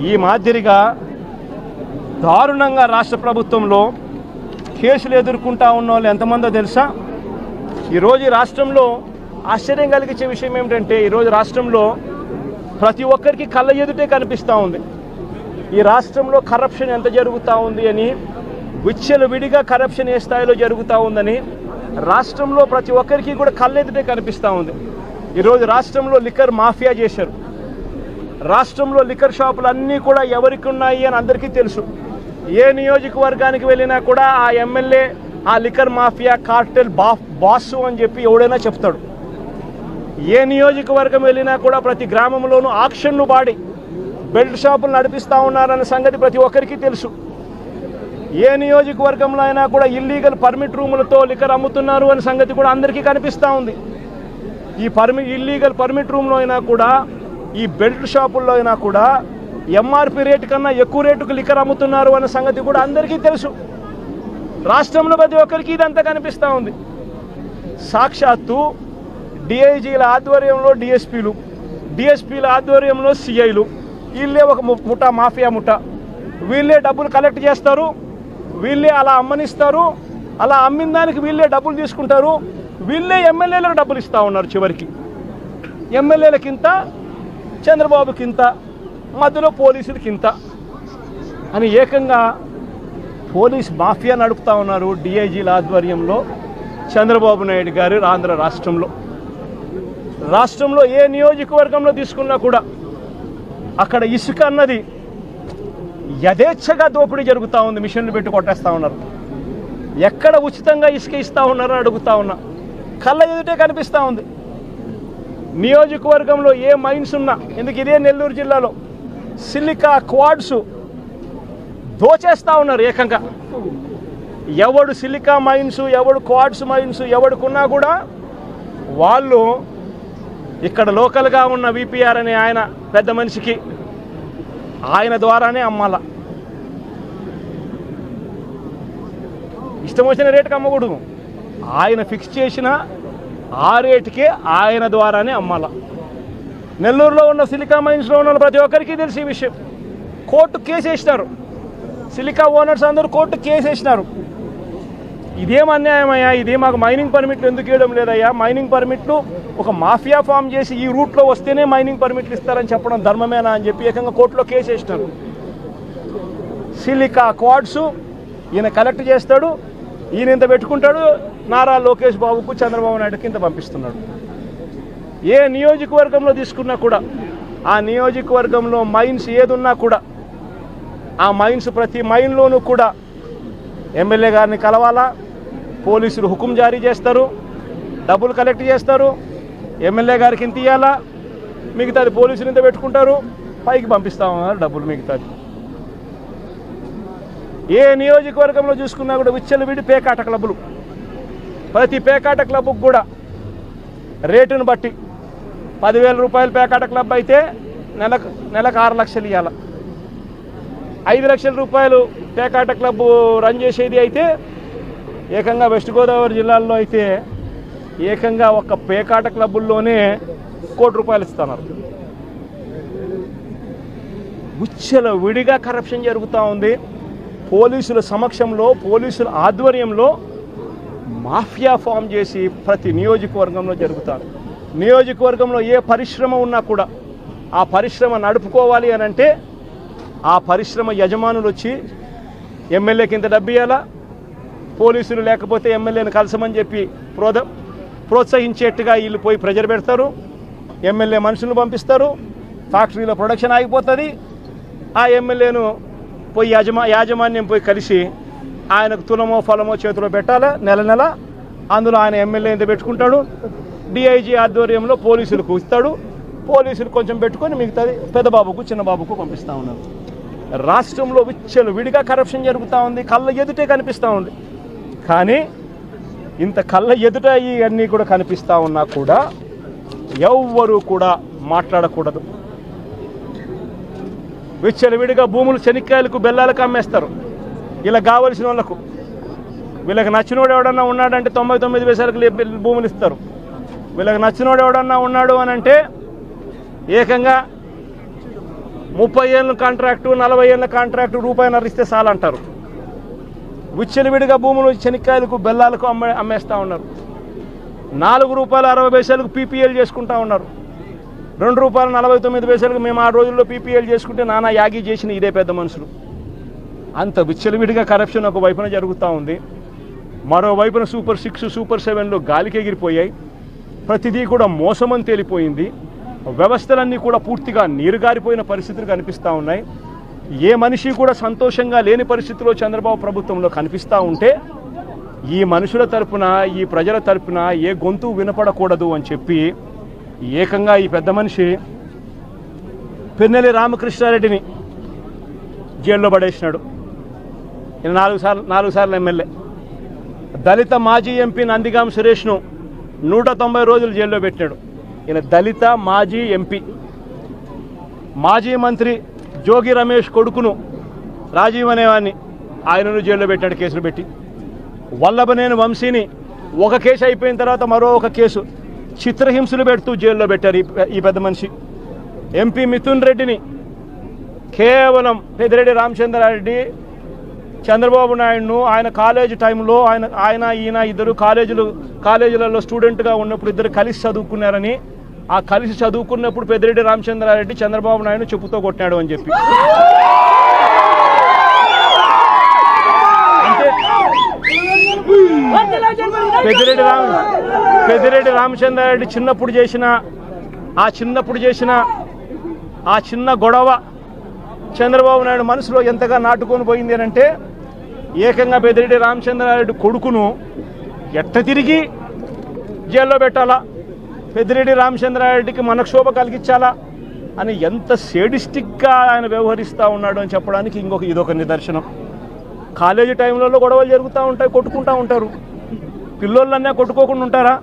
ఈ మాదిరిగా దారుణంగా రాష్ట్ర ప్రభుత్వంలో కేసులు ఎదుర్కొంటా ఉన్న వాళ్ళు ఎంతమందో తెలుసా? ఈరోజు రాష్ట్రంలో ఆశ్చర్యం కలిగించే విషయం ఏమిటంటే, ఈరోజు రాష్ట్రంలో ప్రతి ఒక్కరికి కళ్ళ ఎదుటే కనిపిస్తూ ఉంది ఈ రాష్ట్రంలో కరప్షన్ ఎంత జరుగుతూ ఉంది అని, విచ్చలవిడిగా కరప్షన్ ఏ స్థాయిలో జరుగుతూ ఉందని రాష్ట్రంలో ప్రతి ఒక్కరికి కూడా కళ్ళెదుటే కనిపిస్తూ ఉంది. ఈరోజు రాష్ట్రంలో లిక్కర్ మాఫియా చేశారు. రాష్ట్రంలో లిక్కర్ షాపులు అన్నీ కూడా ఎవరికి ఉన్నాయి అని అందరికీ తెలుసు. ఏ నియోజకవర్గానికి వెళ్ళినా కూడా ఆ ఎమ్మెల్యే ఆ లిక్కర్ మాఫియా కార్టెల్ బాసు అని చెప్పి ఎవడైనా చెప్తాడు. ఏ నియోజకవర్గం వెళ్ళినా కూడా ప్రతి గ్రామంలోనూ ఆక్షన్ను బాడి బెల్ట్ షాపులు నడిపిస్తూ ఉన్నారన్న సంగతి ప్రతి ఒక్కరికి తెలుసు. ఏ నియోజకవర్గంలో అయినా కూడా ఇల్లీగల్ పర్మిట్ రూములతో లిక్కర్ అమ్ముతున్నారు అనే సంగతి కూడా అందరికీ కనిపిస్తూ ఉంది. ఈ ఇల్లీగల్ పర్మిట్ రూమ్లో అయినా కూడా, ఈ బెల్ట్ షాపుల్లో అయినా కూడా ఎంఆర్పి రేటు కన్నా ఎక్కువ రేటుకు లిక్కర్ అమ్ముతున్నారు అన్న సంగతి కూడా అందరికీ తెలుసు. రాష్ట్రంలో ప్రతి ఒక్కరికి ఇదంతా కనిపిస్తూ ఉంది. సాక్షాత్తు డిఐజీల ఆధ్వర్యంలో డిఎస్పీల ఆధ్వర్యంలో సిఐలు, వీళ్ళే ఒక మాఫియా ముఠా. వీళ్ళే డబ్బులు కలెక్ట్ చేస్తారు, వీళ్ళే అలా అమ్మనిస్తారు, అలా అమ్మిన దానికి వీళ్ళే డబ్బులు తీసుకుంటారు, వీళ్ళే ఎమ్మెల్యేలకు డబ్బులు ఇస్తూ ఉన్నారు. చివరికి ఎమ్మెల్యేలకింత, చంద్రబాబుకింత, మధ్యలో పోలీసులకింత అని ఏకంగా పోలీస్ మాఫియా నడుపుతూ ఉన్నారు డిఐజీల ఆధ్వర్యంలో చంద్రబాబు నాయుడు గారు ఆంధ్ర రాష్ట్రంలో ఏ నియోజకవర్గంలో తీసుకున్నా కూడా అక్కడ ఇసుక అన్నది యథేచ్ఛగా దోపిడీ జరుగుతూ ఉంది. మిషన్లు పెట్టి కొట్టేస్తూ ఉన్నారు. ఎక్కడ ఉచితంగా ఇసుక ఇస్తూ ఉన్నారని అడుగుతూ ఉన్నా. కళ్ళ ఎదుటే కనిపిస్తూ ఉంది. నియోజకవర్గంలో ఏ మైన్స్ ఉన్నా, ఎందుకు ఇదే నెల్లూరు జిల్లాలో సిలికా క్వాడ్స్ దోచేస్తూ ఉన్నారు ఏకంగా. ఎవడు సిలికా మైన్స్, ఎవడు క్వాడ్స్ మైన్స్ ఎవడుకున్నా కూడా వాళ్ళు ఇక్కడ లోకల్గా ఉన్న విపిఆర్ అనే ఆయన పెద్ద మనిషికి ఆయన ద్వారానే అమ్మాల. ఇష్టం వచ్చిన రేటుకి అమ్మకూడదు. ఆయన ఫిక్స్ చేసిన ఆ రేటుకే ఆయన ద్వారానే అమ్మాల. నెల్లూరులో ఉన్న సిలికా మైన్స్లో ఉన్న ప్రతి ఒక్కరికి తెలిసి ఈ విషయం. కోర్టు కేసు వేసినారు. సిలికా ఓనర్స్ అందరూ కోర్టు కేసు వేసినారు. ఇదేం అన్యాయమయ్యా, ఇది మాకు మైనింగ్ పర్మిట్లు ఎందుకు ఇవ్వడం లేదయ్యా, మైనింగ్ పర్మిట్లు ఒక మాఫియా ఫామ్ చేసి ఈ రూట్లో వస్తేనే మైనింగ్ పర్మిట్లు ఇస్తారని చెప్పడం ధర్మమేనా అని చెప్పి ఏకంగా కోర్టులో కేసు వేసినారు. సిలికా క్వాడ్స్ ఈయన కలెక్ట్ చేస్తాడు, ఈయన ఇంత పెట్టుకుంటాడు, నారా లోకేష్ బాబుకు చంద్రబాబు నాయుడుకి ఇంత పంపిస్తున్నాడు. ఏ నియోజకవర్గంలో తీసుకున్నా కూడా ఆ నియోజకవర్గంలో మైన్స్ ఏదున్నా కూడా ఆ మైన్స్ ప్రతి మైన్లోనూ కూడా ఎమ్మెల్యే గారిని కలవాలా, పోలీసులు హుకుం జారీ చేస్తారు, డబ్బులు కలెక్ట్ చేస్తారు, ఎమ్మెల్యే గారికి ఇంత ఇవ్వాలా, మిగతాది పోలీసులు ఇంత పెట్టుకుంటారు, పైకి పంపిస్తామన్నారు డబ్బులు మిగతాది. ఏ నియోజకవర్గంలో చూసుకున్నా కూడా విచ్చలవిడి పేకాట క్లబ్బులు. ప్రతి పేకాట క్లబ్కు కూడా రేటును బట్టి 10,000 రూపాయలు పేకాట క్లబ్ అయితే నెలకు 6 లక్షలు ఇవ్వాలి. 5 లక్షల రూపాయలు పేకాట క్లబ్ రన్ చేసేది అయితే ఏకంగా వెస్ట్ గోదావరి జిల్లాల్లో అయితే ఏకంగా ఒక పేకాట క్లబ్బుల్లోనే 1 కోటి రూపాయలు ఇస్తున్నారు. ఉచ్చల విడిగా కరప్షన్ జరుగుతూ ఉంది. పోలీసుల సమక్షంలో, పోలీసుల ఆధ్వర్యంలో మాఫియా ఫామ్ చేసి ప్రతి నియోజకవర్గంలో జరుగుతారు. నియోజకవర్గంలో ఏ పరిశ్రమ ఉన్నా కూడా ఆ పరిశ్రమ నడుపుకోవాలి అని అంటే ఆ పరిశ్రమ యజమానులు వచ్చి ఎమ్మెల్యేకి ఇంత డబ్బు ఇవ్వాలా, పోలీసులు లేకపోతే ఎమ్మెల్యేని కలసమని చెప్పి ప్రోత్సహించేట్టుగా వీళ్ళు పోయి ప్రెజర్ పెడతారు. ఎమ్మెల్యే మనుషులను పంపిస్తారు, ఫ్యాక్టరీలో ప్రొడక్షన్ ఆగిపోతుంది. ఆ ఎమ్మెల్యేను పోయి యాజమాన్యం పోయి కలిసి ఆయనకు తులమో ఫలమో చేతిలో పెట్టాలా నెల. అందులో ఆయన ఎమ్మెల్యే ఇంత పెట్టుకుంటాడు, డిఐజీ ఆధ్వర్యంలో పోలీసులకు ఇస్తాడు, పోలీసులు కొంచెం పెట్టుకొని మిగతాది పెద్దబాబుకు చిన్నబాబుకు పంపిస్తూ ఉన్నారు. రాష్ట్రంలో విచ్చలు విడిగా కరప్షన్ జరుగుతూ ఉంది. కళ్ళ ఎదుటే కనిపిస్తూ ఉంది. కానీ ఇంత కళ్ళ ఎదుట ఇవన్నీ కూడా కనిపిస్తూ ఉన్నా కూడా ఎవ్వరూ కూడా మాట్లాడకూడదు. విచ్చలు విడిగా భూములు శనిక్కాయలకు బెల్లాలకు అమ్మేస్తారు. ఇలా కావలసిన వాళ్ళకు, వీళ్ళకి నచ్చినోడు ఎవడన్నా ఉన్నాడంటే 99 పైసలకు భూములు ఇస్తారు. వీళ్ళకి నచ్చినోడు ఎవడన్నా ఉన్నాడు అని అంటే ఏకంగా 30 ఏళ్ళ కాంట్రాక్టు, 40 ఏళ్ళ కాంట్రాక్టు రూపాయిన్నర ఇస్తే చాలంటారు. విచ్చలవిడిగా భూములు శనిక్కాయలకు బెల్లాలకు అమ్మేస్తూ ఉన్నారు. 4 రూపాయల 60 పైసలకు పీపీఎల్ చేసుకుంటూ ఉన్నారు. 2 రూపాయల 49 పైసలకు మేము ఆ రోజుల్లో పీపీఎల్ చేసుకుంటే నానా యాగి చేసిన ఇదే పెద్ద మనుషులు. అంత విచ్చలవిడిగా కరప్షన్ ఒక వైపున జరుగుతూ ఉంది. మరోవైపున సూపర్ 6, సూపర్ 7లో గాలికి ఎగిరిపోయాయి. ప్రతిదీ కూడా మోసమని తేలిపోయింది. వ్యవస్థలన్నీ కూడా పూర్తిగా నీరుగారిపోయిన పరిస్థితులు కనిపిస్తూ ఉన్నాయి. ఏ మనిషి కూడా సంతోషంగా లేని పరిస్థితిలో చంద్రబాబు ప్రభుత్వంలో కనిపిస్తూ ఉంటే ఈ మనుషుల తరపున, ఈ ప్రజల తరపున ఏ గొంతు వినపడకూడదు అని చెప్పి ఏకంగా ఈ పెద్ద మనిషి పిన్నెల్లి రామకృష్ణారెడ్డిని జైల్లో పడేసినాడు. ఈయన 4 సార్లు ఎమ్మెల్యే. దళిత మాజీ ఎంపీ నందిగాం సురేష్ను 190 రోజులు జైల్లో పెట్టినాడు. ఈయన దళిత మాజీ ఎంపీ. మాజీ మంత్రి జోగి రమేష్ కొడుకును రాజీవ్ అనేవాడిని ఆయనను జైల్లో పెట్టాడు కేసులు పెట్టి. వల్లభనేని వంశీని ఒక కేసు అయిపోయిన తర్వాత మరో ఒక కేసు చిత్రహింసలు పెడుతూ జైల్లో పెట్టారు ఈ పెద్ద మనిషి. ఎంపీ మిథున్ రెడ్డిని కేవలం పెద్దిరెడ్డి రామచంద్రారెడ్డి చంద్రబాబు నాయుడును ఆయన కాలేజీ టైంలో ఈయన ఇద్దరు కాలేజీలలో స్టూడెంట్గా ఉన్నప్పుడు ఇద్దరు కలిసి చదువుకున్నారని, ఆ కలిసి చదువుకున్నప్పుడు పెద్దిరెడ్డి రామచంద్రారెడ్డి చంద్రబాబు నాయుడు చెప్పుతో కొట్టాడు అని చెప్పి. పెద్దిరెడ్డి రామచంద్రారెడ్డి చిన్నప్పుడు చేసిన ఆ చిన్న గొడవ చంద్రబాబు నాయుడు మనసులో ఎంతగా నాటుకొని పోయింది అని అంటే, ఏకంగా పెద్దిరెడ్డి రామచంద్రారెడ్డి కొడుకును ఎట్ట తిరిగి జైల్లో పెట్టాలా, పెద్దిరెడ్డి రామచంద్రారెడ్డికి మనక్షోభ కలిగించాలా అని ఎంత సేడిస్టిక్గా ఆయన వ్యవహరిస్తూ ఉన్నాడు అని చెప్పడానికి ఇదొక నిదర్శనం. కాలేజీ టైంలలో గొడవలు జరుగుతూ ఉంటాయి, కొట్టుకుంటూ ఉంటారు. పిల్లోళ్ళన్నా కొట్టుకోకుండా ఉంటారా?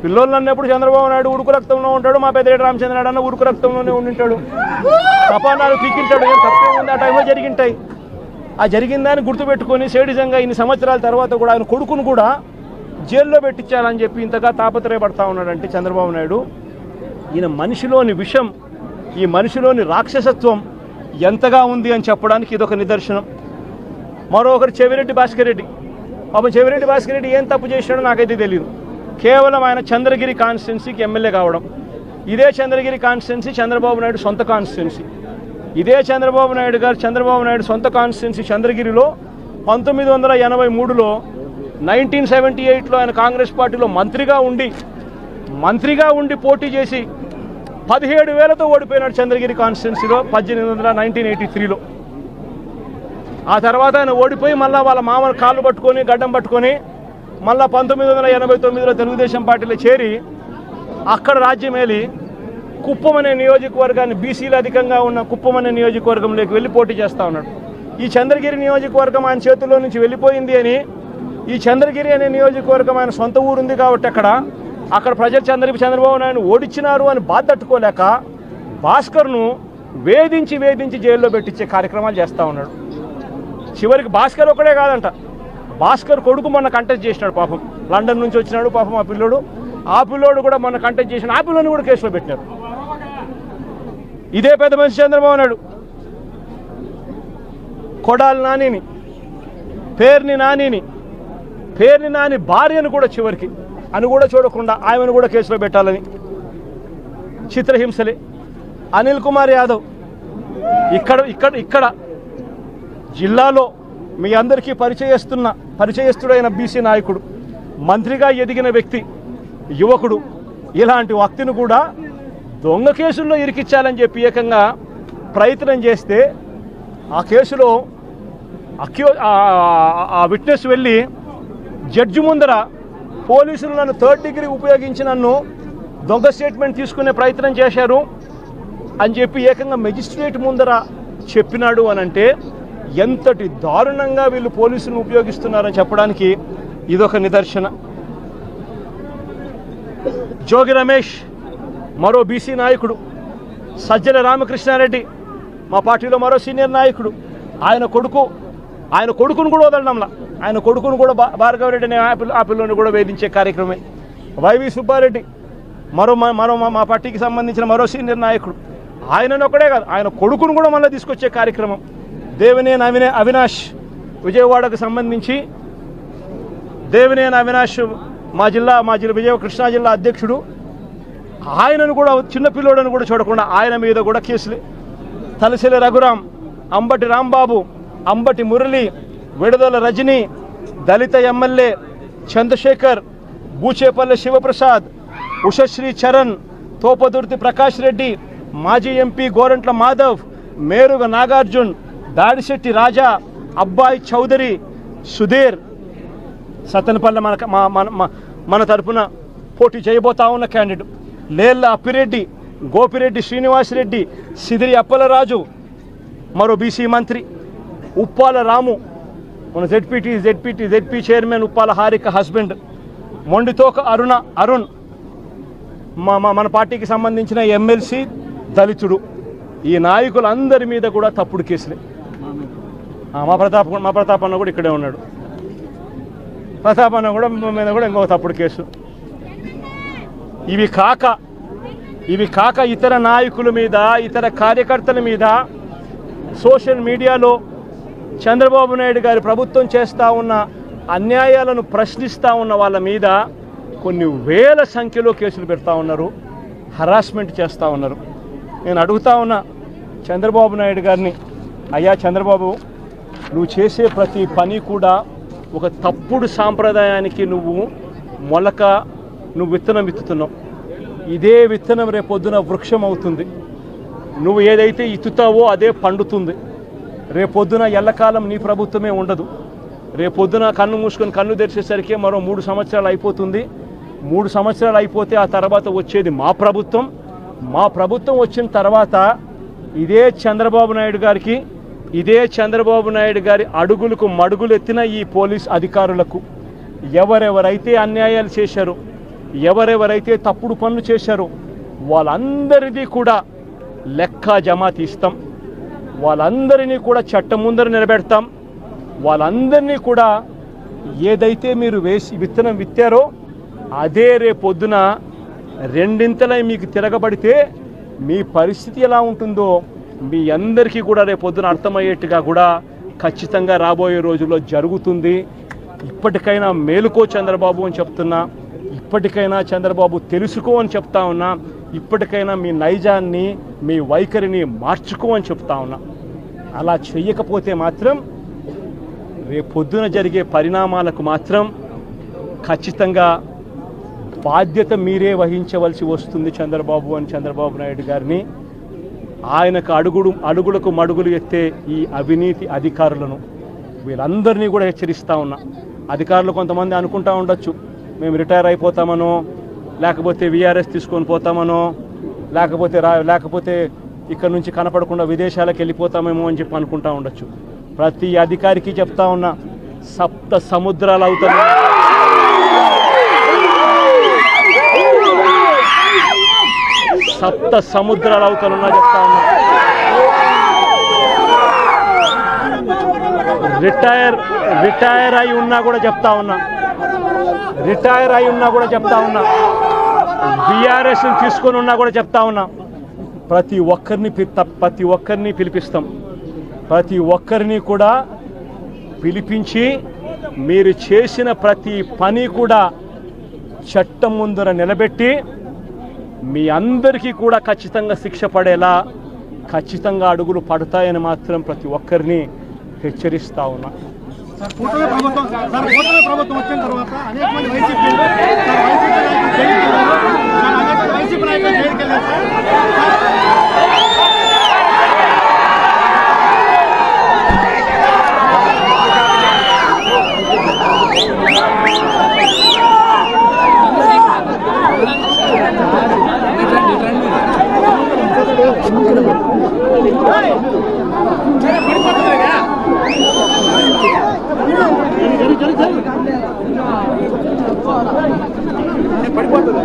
పిల్లోళ్ళన్నప్పుడు చంద్రబాబు నాయుడు ఉడుకు రక్తంలో ఉంటాడు, మా పెద్దిరెడ్డి రామచంద్రనాయుడు అన్న ఉడుకు రక్తంలోనే ఉండింటాడు, తపానాలు పీకింటాడు. ఏం తప్పే ఉంది? ఆ టైంలో జరిగింటాయి. ఆ జరిగిందని గుర్తుపెట్టుకొని సేడిజంగా ఇన్ని సంవత్సరాల తర్వాత కూడా ఆయన కొడుకును కూడా జైల్లో పెట్టించాలని చెప్పి ఇంతగా తాపత్రయపడతా ఉన్నాడంటే చంద్రబాబు నాయుడు, ఈయన మనిషిలోని విషం, ఈ మనిషిలోని రాక్షసత్వం ఎంతగా ఉంది అని చెప్పడానికి ఇదొక నిదర్శనం. మరొకరు చెవిరెడ్డి భాస్కర్ రెడ్డి. పాపం చెవిరెడ్డి భాస్కర్ రెడ్డి ఏం తప్పు చేసినాడో నాకైతే తెలియదు. కేవలం ఆయన చంద్రగిరి కాన్స్టిట్యున్సీకి ఎమ్మెల్యే కావడం. ఇదే చంద్రగిరి కాన్స్టిట్యున్సీ చంద్రబాబు నాయుడు సొంత కాన్స్టిట్యున్సీ. ఇదే చంద్రబాబు నాయుడు సొంత కాన్స్టిట్యున్సీ చంద్రగిరిలో 1983లో 1978లో ఆయన కాంగ్రెస్ పార్టీలో మంత్రిగా ఉండి పోటీ చేసి 17,000తో ఓడిపోయినాడు చంద్రగిరి కాన్స్టిట్యున్సీలో 1983లో. ఆ తర్వాత ఆయన ఓడిపోయి మళ్ళీ వాళ్ళ మామూలు కాళ్ళు పట్టుకొని గడ్డం పట్టుకొని మళ్ళీ 1989లో తెలుగుదేశం పార్టీలో చేరి అక్కడ రాజ్యమేలి కుప్పం అనే నియోజకవర్గాన్ని, బీసీలు అధికంగా ఉన్న కుప్పం అనే నియోజకవర్గంలోకి వెళ్ళి పోటీ చేస్తూ ఉన్నాడు. ఈ చంద్రగిరి నియోజకవర్గం ఆయన చేతుల్లో నుంచి వెళ్ళిపోయింది అని, ఈ చంద్రగిరి అనే నియోజకవర్గం ఆయన సొంత ఊరుంది కాబట్టి అక్కడ ప్రజలు చంద్రబాబు నాయుడు ఓడించినారు అని బాధ తట్టుకోలేక భాస్కర్ను వేధించి జైల్లో పెట్టించే కార్యక్రమాలు చేస్తూ ఉన్నాడు. చివరికి భాస్కర్ ఒకడే కాదంట, భాస్కర్ కొడుకు మొన్న కంటెస్ట్ చేసినాడు. పాపం లండన్ నుంచి వచ్చినాడు పాపం ఆ పిల్లోడు కూడా మొన్న కంటెస్ట్ చేసిన ఆ పిల్లోని కూడా కేసులో పెట్టినారు. ఇదే పెద్ద మనిషి చంద్రబాబు నాయుడు కొడాలి నానిని, పేర్ని నాని భార్యను కూడా చివరికి అని కూడా చూడకుండా ఆమెను కూడా కేసులో పెట్టాలని చిత్రహింసలే. అనిల్ కుమార్ యాదవ్ ఇక్కడ జిల్లాలో మీ అందరికీ పరిచయస్తుడైన బీసీ నాయకుడు, మంత్రిగా ఎదిగిన వ్యక్తి, యువకుడు, ఇలాంటి వ్యక్తిని కూడా దొంగ కేసుల్లో ఇరికించాలని చెప్పి ఏకంగా ప్రయత్నం చేస్తే ఆ కేసులో ఆ విట్నెస్ వెళ్ళి జడ్జి ముందర పోలీసులు నన్ను 3rd డిగ్రీ ఉపయోగించి నన్ను దొంగ స్టేట్మెంట్ తీసుకునే ప్రయత్నం చేశారు అని చెప్పి ఏకంగా మెజిస్ట్రేట్ ముందర చెప్పినాడు అని అంటే ఎంతటి దారుణంగా వీళ్ళు పోలీసులను ఉపయోగిస్తున్నారని చెప్పడానికి ఇదొక నిదర్శన. జోగి రమేష్ మరో బీసీ నాయకుడు, సజ్జల రామకృష్ణారెడ్డి మా పార్టీలో మరో సీనియర్ నాయకుడు, ఆయన కొడుకును కూడా వదలడంలా, ఆయన కొడుకును కూడా భార్గవరెడ్డి అనే ఆ పిల్లని కూడా వేధించే కార్యక్రమే. వైవి సుబ్బారెడ్డి మరో మా పార్టీకి సంబంధించిన మరో సీనియర్ నాయకుడు, ఆయనను ఒకడే కాదు ఆయన కొడుకును కూడా మళ్ళీ తీసుకొచ్చే కార్యక్రమం. దేవినేని అవినాష్ విజయవాడకు సంబంధించి దేవినేని అవినాష్ మా జిల్లా కృష్ణా జిల్లా అధ్యక్షుడు, ఆయనను కూడా చిన్నపిల్లోడని కూడా చూడకుండా ఆయన మీద కూడా కేసులే. తలసిలి రఘురాం, అంబటి రాంబాబు, అంబటి మురళి, విడుదల రజని, దళిత ఎమ్మెల్యే చంద్రశేఖర్, బూచేపల్లి శివప్రసాద్, ఉషశ్రీ చరణ్, తోపదుర్తి ప్రకాష్ రెడ్డి, మాజీ ఎంపీ గోరంట్ల మాధవ్, మేరుగ నాగార్జున్, దాడిశెట్టి రాజా, అబ్బాయి చౌదరి, సుధీర్, సత్తెనపల్లి మన తరపున పోటీ చేయబోతా ఉన్న క్యాండిడేట్, లేళ్ల అప్పిరెడ్డి, గోపిరెడ్డి శ్రీనివాసరెడ్డి, సిదిరి అప్పలరాజు, మరో బీసీ మంత్రి ఉప్పాల రాము, మన ZP chairman Uppala Harika husband, Mondithoka Arun మన పార్టీకి సంబంధించిన ఎమ్మెల్సీ దళితుడు. ఈ నాయకులందరి మీద కూడా తప్పుడు కేసులే. మా ప్రతాప్ అన్న కూడా ఇక్కడే ఉన్నాడు. ప్రతాప్ అన్న కూడా మీద కూడా ఇంకొక తప్పుడు కేసు. ఇవి కాక ఇతర నాయకుల మీద, ఇతర కార్యకర్తల మీద సోషల్ మీడియాలో చంద్రబాబు నాయుడు గారి ప్రభుత్వం చేస్తూ ఉన్న అన్యాయాలను ప్రశ్నిస్తూ ఉన్న వాళ్ళ మీద కొన్ని వేల సంఖ్యలో కేసులు పెడతా ఉన్నారు, హరాస్మెంట్ చేస్తూ ఉన్నారు. నేను అడుగుతా ఉన్నా చంద్రబాబు నాయుడు గారిని, అయ్యా చంద్రబాబు, నువ్వు చేసే ప్రతి పని కూడా ఒక తప్పుడు సాంప్రదాయానికి నువ్వు విత్తనం విత్తుతున్నావు. ఇదే విత్తనం రేపొద్దున వృక్షం అవుతుంది. నువ్వు ఏదైతే ఇత్తుతావో అదే పండుతుంది. రేపొద్దున ఎల్లకాలం నీ ప్రభుత్వమే ఉండదు. రేపొద్దున కన్ను మూసుకొని కన్ను తెరిచేసరికి మరో 3 సంవత్సరాలు అయిపోతుంది. 3 సంవత్సరాలు అయిపోతే ఆ తర్వాత వచ్చేది మా ప్రభుత్వం. మా ప్రభుత్వం వచ్చిన తర్వాత ఇదే చంద్రబాబు నాయుడు గారి అడుగులకు మడుగులు ఎత్తిన ఈ పోలీస్ అధికారులకు ఎవరెవరైతే అన్యాయాలు చేశారో, ఎవరెవరైతే తప్పుడు పనులు చేశారో వాళ్ళందరిది కూడా లెక్క జమా తీస్తాం. వాళ్ళందరినీ కూడా చట్టం ముందర నిలబెడతాం. వాళ్ళందరినీ కూడా ఏదైతే మీరు విత్తనం విత్తారో అదే రేపొద్దున రెండింతలై మీకు తిరగబడితే మీ పరిస్థితి ఎలా ఉంటుందో మీ అందరికీ కూడా రేపొద్దున అర్థమయ్యేట్టుగా కూడా ఖచ్చితంగా రాబోయే రోజుల్లో జరుగుతుంది. ఇప్పటికైనా మేలుకో చంద్రబాబు అని చెప్తున్నా. ఇప్పటికైనా చంద్రబాబు తెలుసుకో అని చెప్తా ఉన్నా. ఇప్పటికైనా మీ నైజాన్ని, మీ వైఖరిని మార్చుకో అని చెప్తా ఉన్నా. అలా చెయ్యకపోతే మాత్రం రేపొద్దున జరిగే పరిణామాలకు మాత్రం ఖచ్చితంగా బాధ్యత మీరే వహించవలసి వస్తుంది చంద్రబాబు నాయుడు గారిని. ఆయనకు అడుగులకు మడుగులు ఎత్తే ఈ అవినీతి అధికారులను వీళ్ళందరినీ కూడా హెచ్చరిస్తూ ఉన్నా. అధికారులు కొంతమంది అనుకుంటా ఉండొచ్చు, మేము రిటైర్ అయిపోతామనో, లేకపోతే వీఆర్ఎస్ తీసుకొని పోతామనో, లేకపోతే ఇక్కడ నుంచి కనపడకుండా విదేశాలకు వెళ్ళిపోతామేమో అని చెప్పి అనుకుంటా ఉండొచ్చు. ప్రతి అధికారికి చెప్తా ఉన్నా, 7 సముద్రాలు అవుతాయి. సప్త సముద్రాలు అవుతానున్నా చెప్తా ఉన్నా. రిటైర్ అయి ఉన్నా కూడా చెప్తా ఉన్నా. బీఆర్ఎస్ తీసుకొని ఉన్నా కూడా చెప్తా ఉన్నా. ప్రతి ఒక్కరిని పిలిపిస్తాం. ప్రతి ఒక్కరిని కూడా పిలిపించి మీరు చేసిన ప్రతి పని కూడా చట్టం ముందర నిలబెట్టి మీ అందరికీ కూడా ఖచ్చితంగా శిక్ష పడేలా ఖచ్చితంగా అడుగులు పడతాయని మాత్రం ప్రతి ఒక్కరిని హెచ్చరిస్తా ఉన్నా. ప్రభుత్వం వచ్చిన తర్వాత అనేక మంది పడిపోతుంది.